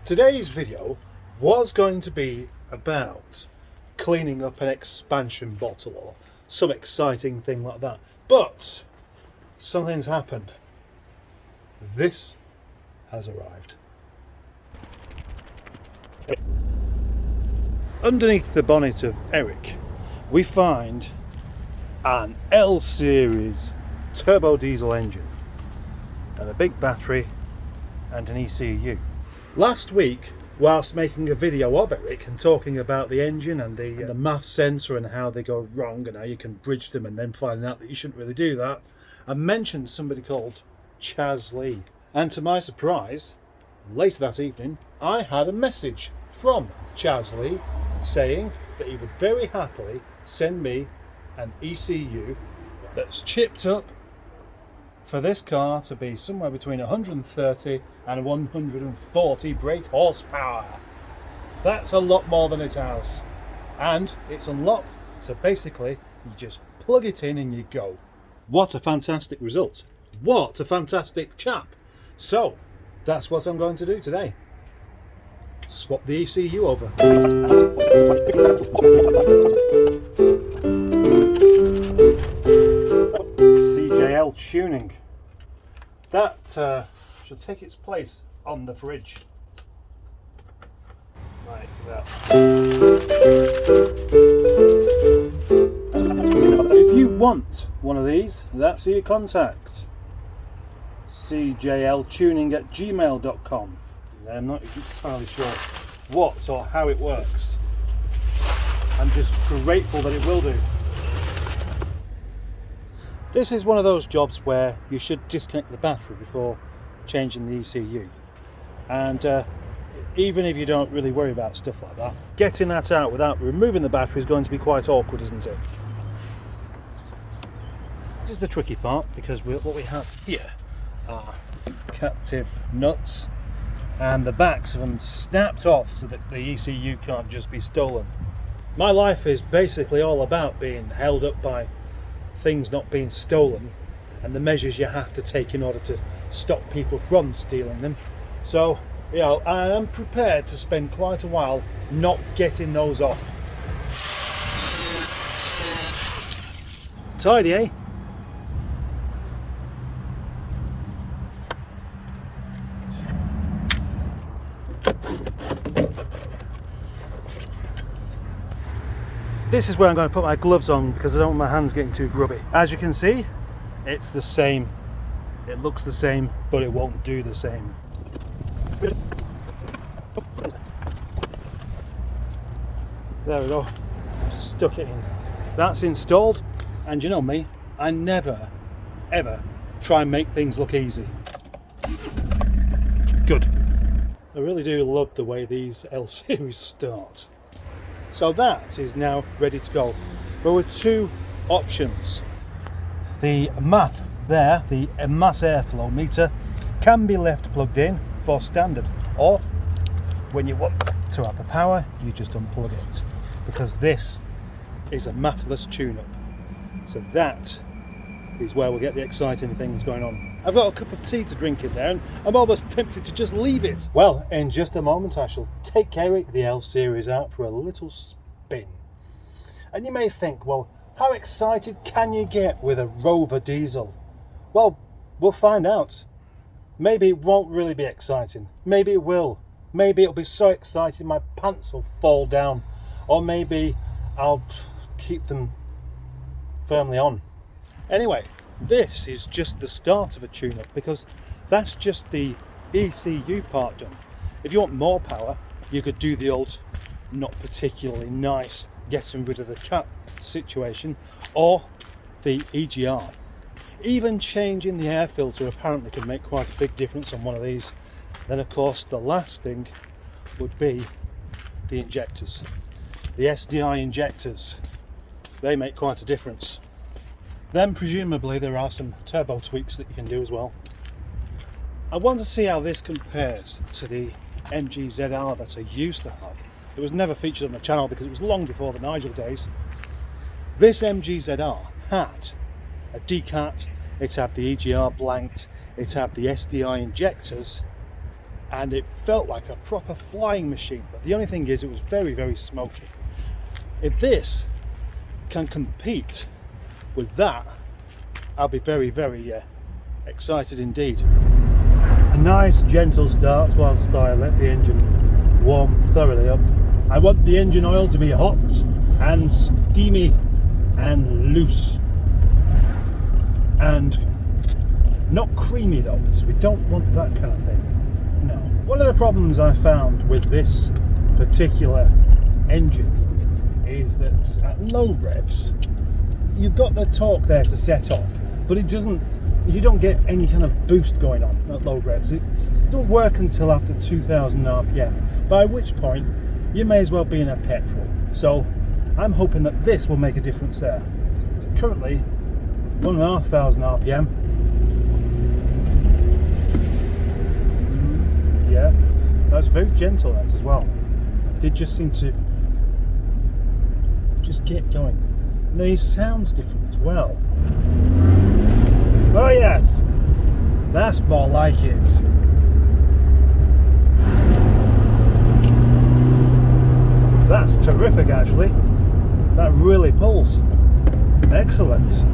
Today's video was going to be about cleaning up an expansion bottle or some exciting thing like that, but something's happened. This has arrived. Underneath the bonnet of Eric, we find an L series turbo diesel engine and a big battery and an ECU. Last week, whilst making a video of Eric and talking about the engine and the math sensor and how they go wrong and how you can bridge them and then finding out that you shouldn't really do that, I mentioned somebody called Chaz Lee. And to my surprise, later that evening, I had a message from Chaz Lee saying that he would very happily send me an ECU that's chipped up for this car to be somewhere between 130 and 140 brake horsepower. That's a lot more than it has. And it's unlocked, so basically you just plug it in and you go. What a fantastic result. What a fantastic chap. So, that's what I'm going to do today. Swap the ECU over. CJL tuning. That should take its place on the fridge. Like that. If you want one of these, that's your contact. CJLtuning@gmail.com. I'm not entirely sure what or how it works. I'm just grateful that it will do. This is one of those jobs where you should disconnect the battery before changing the ECU. And even if you don't really worry about stuff like that, getting that out without removing the battery is going to be quite awkward, isn't it? This is the tricky part, because what we have here are captive nuts and the backs of them snapped off so that the ECU can't just be stolen. My life is basically all about being held up by things not being stolen and the measures you have to take in order to stop people from stealing them. So, you know, I am prepared to spend quite a while not getting those off. Tidy, eh? This is where I'm going to put my gloves on because I don't want my hands getting too grubby. As you can see, it's the same. It looks the same, but it won't do the same. There we go. I've stuck it in. That's installed, and you know me, I never, ever try and make things look easy. Good. I really do love the way these L series start. So that is now ready to go. There were two options. The math there, the mass airflow meter, can be left plugged in for standard, or when you want to have the power, you just unplug it, because this is a mathless tune-up. So that is where we'll get the exciting things going on. I've got a cup of tea to drink in there and I'm almost tempted to just leave it. Well, in just a moment I shall take Eric the L series out for a little spin. And you may think, well, how excited can you get with a Rover diesel? Well, we'll find out. Maybe it won't really be exciting. Maybe it will. Maybe it'll be so exciting my pants will fall down. Or maybe I'll keep them firmly on. Anyway, this is just the start of a tune-up, because that's just the ECU part done. If you want more power, you could do the old not particularly nice getting rid of the chap situation, or the EGR. Even changing the air filter apparently can make quite a big difference on one of these. Then of course the last thing would be the injectors. The SDI injectors, they make quite a difference. Then presumably there are some turbo tweaks that you can do as well. I want to see how this compares to the MG ZR that I used to have. It was never featured on the channel because it was long before the Nigel days. This MG ZR had a decat, it had the EGR blanked, it had the SDI injectors, and it felt like a proper flying machine. But the only thing is, it was very, very smoky. If this can compete with that, I'll be very, very excited indeed. A nice gentle start whilst I let the engine warm thoroughly up. I want the engine oil to be hot and steamy and loose and not creamy though, because we don't want that kind of thing. No. One of the problems I found with this particular engine is that at low revs you've got the torque there to set off, but it doesn't, you don't get any kind of boost going on at low revs. It doesn't work until after 2000 RPM, by which point you may as well be in a petrol. So I'm hoping that this will make a difference there. So currently 1,500 RPM. Yeah, that's very gentle, that as well. It did just seem to just get going. And he sounds different as well. Oh yes, that's more like it. That's terrific actually. That really pulls. Excellent.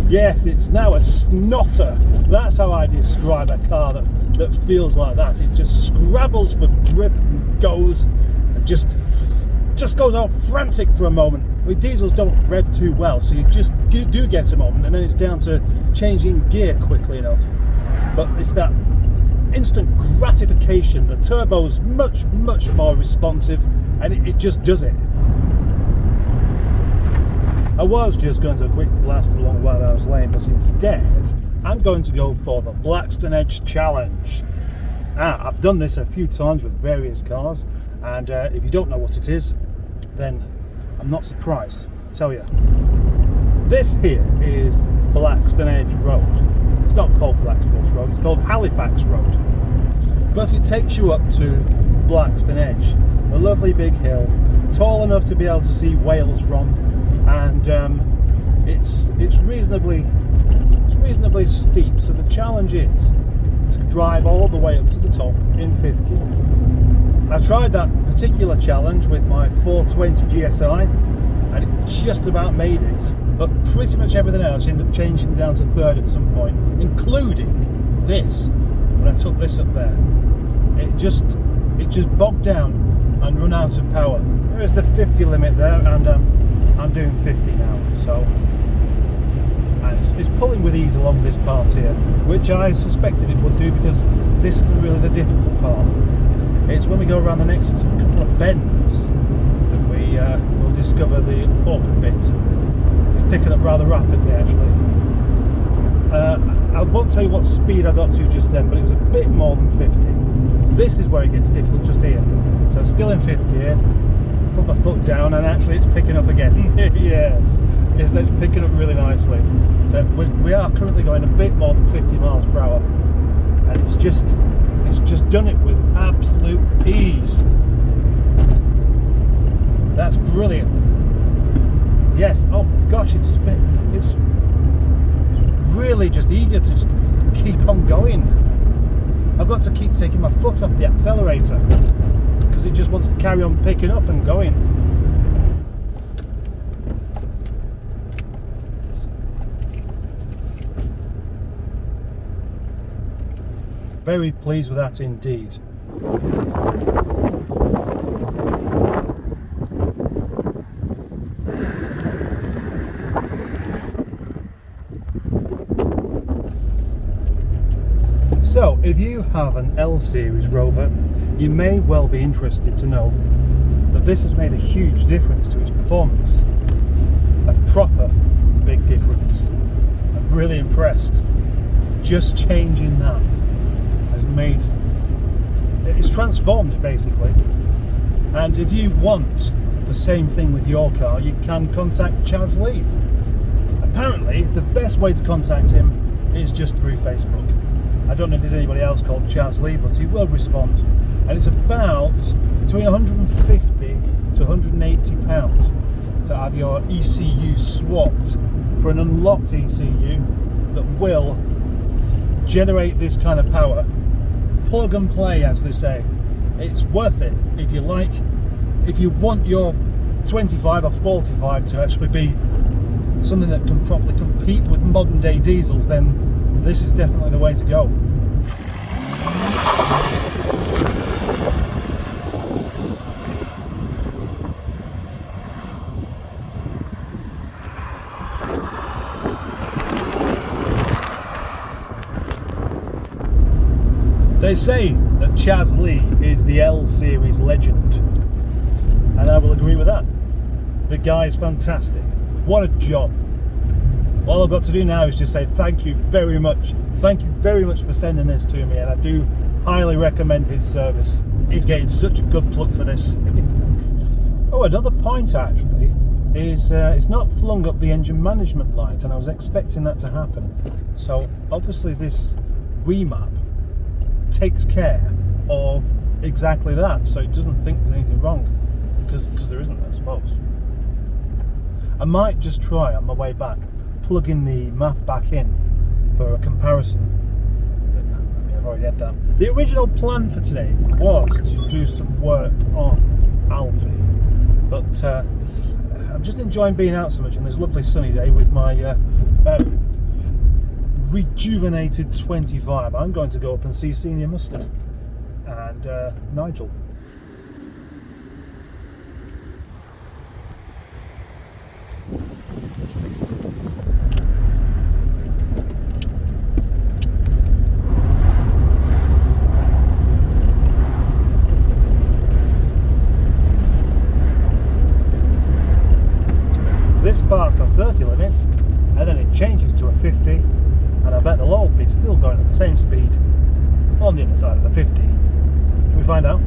Yes, it's now a snotter. That's how I describe a car that feels like that. It just scrabbles for grip and goes and just goes out frantic for a moment. I mean, diesels don't rev too well, so you just do get a moment, and then it's down to changing gear quickly enough. But it's that instant gratification. The turbo's much more responsive, and it just does it. I was just going to a quick blast along while I was lane, but instead I'm going to go for the Blackstone Edge Challenge. I've done this a few times with various cars, and if you don't know what it is, then I'm not surprised, I tell you. This here is Blackstone Edge Road. It's not called Blackstone Edge Road, it's called Halifax Road. But it takes you up to Blackstone Edge, a lovely big hill, tall enough to be able to see Wales from, and it's reasonably steep. So the challenge is to drive all the way up to the top in 5th gear. I tried that particular challenge with my 420 GSI, and it just about made it. But pretty much everything else ended up changing down to 3rd at some point, including this. When I took this up there, it just bogged down and run out of power. There is the 50 limit there, and I'm doing 50 now. So and it's pulling with ease along this part here, which I suspected it would do, because this isn't really the difficult part. It's when we go around the next couple of bends that we will discover the awkward bit. It's picking up rather rapidly actually. I won't tell you what speed I got to just then, but it was a bit more than 50. This is where it gets difficult, just here. So still in 5th gear, put my foot down, and actually it's picking up again. yes, it's picking up really nicely. So we are currently going a bit more than 50 miles per hour, and it's just done it with absolute ease. That's brilliant. Yes, oh gosh, it's really just eager to just keep on going. I've got to keep taking my foot off the accelerator because it just wants to carry on picking up and going. Very pleased with that indeed. So, if you have an L Series Rover, you may well be interested to know that this has made a huge difference to its performance. A proper big difference. I'm really impressed. Just changing that has made, it's transformed it basically. And if you want the same thing with your car, you can contact Chaz Lee. Apparently, the best way to contact him is just through Facebook. I don't know if there's anybody else called Chaz Lee, but he will respond. And it's about between 150 to 180 pounds to have your ECU swapped for an unlocked ECU that will generate this kind of power. Plug and play, as they say. It's worth it if you like. If you want your 25 or 45 to actually be something that can properly compete with modern day diesels, then this is definitely the way to go. They say that Chaz Lee is the L series legend, and I will agree with that. The guy is fantastic. What a job. All I've got to do now is just say thank you very much. Thank you very much for sending this to me, and I do highly recommend his service. He's getting such a good plug for this. Oh, another point actually is it's not flung up the engine management light, and I was expecting that to happen. So obviously this remap takes care of exactly that, so it doesn't think there's anything wrong, because there isn't, I suppose. I might just try on my way back plugging the MAF back in for a comparison. I mean, I've already had that. The original plan for today was to do some work on Alfie, but I'm just enjoying being out so much on this lovely sunny day with my rejuvenated 25. I'm going to go up and see Senior Mustard and Nigel. This part's a 30 limits, and then it changes to a 50, and I bet they'll all be still going at the same speed on the other side of the 50. Can we find out?